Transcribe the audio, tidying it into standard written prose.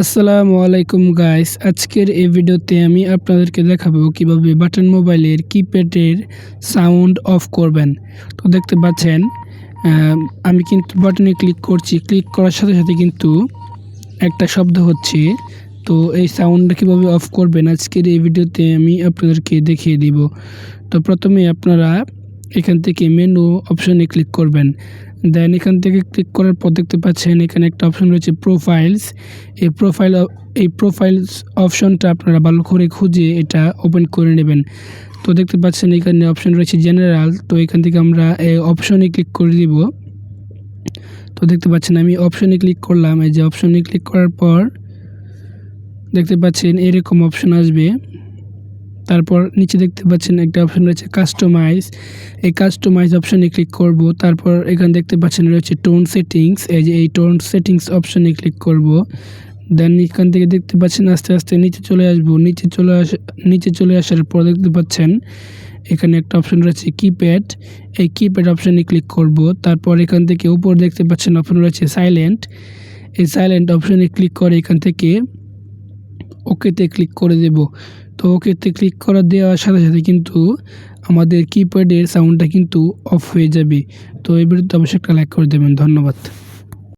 আসসালামু আলাইকুম গাইস, আজকের এই ভিডিওতে আমি আপনাদেরকে দেখাবো কিভাবে বাটন মোবাইলের কিপ্যাডের সাউন্ড অফ করবেন। তো দেখতে পাচ্ছেন আমি কিন্তু বাটনে ক্লিক করছি, ক্লিক করার সাথে সাথে কিন্তু একটা শব্দ হচ্ছে। তো এই সাউন্ডটা কীভাবে অফ করবেন আজকের এই ভিডিওতে আমি আপনাদেরকে দেখিয়ে দিব। তো প্রথমে আপনারা এখান থেকে মেনু অপশনে ক্লিক করবেন। দেন এখান থেকে ক্লিক করার পর দেখতে পাচ্ছেন এখানে একটা অপশন রয়েছে প্রোফাইলস। এই প্রোফাইলস অপশনটা আপনারা ভালো করে খুঁজে এটা ওপেন করে নেবেন। তো দেখতে পাচ্ছেন এখানে অপশন রয়েছে জেনারেল। তো এখান থেকে আমরা এই অপশনে ক্লিক করে দিব। তো দেখতে পাচ্ছেন আমি অপশনে ক্লিক করলাম। এই যে অপশনে ক্লিক করার পর দেখতে পাচ্ছেন এরকম অপশন আসবে। তারপর নিচে দেখতে পাচ্ছেন একটা অপশন রয়েছে কাস্টমাইজ। এই কাস্টমাইজ অপশনে ক্লিক করব। তারপর এখানে দেখতে পাচ্ছেন রয়েছে টোন সেটিংস। এই যে এই টোন সেটিংস অপশনে ক্লিক করব। দেন এখান থেকে দেখতে পাচ্ছেন আস্তে আস্তে নিচে চলে আসবো। নিচে চলে আসার পর দেখতে পাচ্ছেন এখানে একটা অপশন রয়েছে কিপ্যাড। এই কিপ্যাড অপশনে ক্লিক করব। তারপর এখান থেকে উপর দেখতে পাচ্ছেন অপশন রয়েছে সাইলেন্ট। এই সাইলেন্ট অপশনে ক্লিক করে এখান থেকে ওকেতে ক্লিক করে দেব। তো ওকেতে ক্লিক করে দেওয়ার সাথে সাথে কিন্তু আমাদের কিপ্যাডের সাউন্ডটা কিন্তু অফ হয়ে যাবে। তো এই ভিডিওতে অবশ্যই একটা লাইক করে দেবেন। ধন্যবাদ।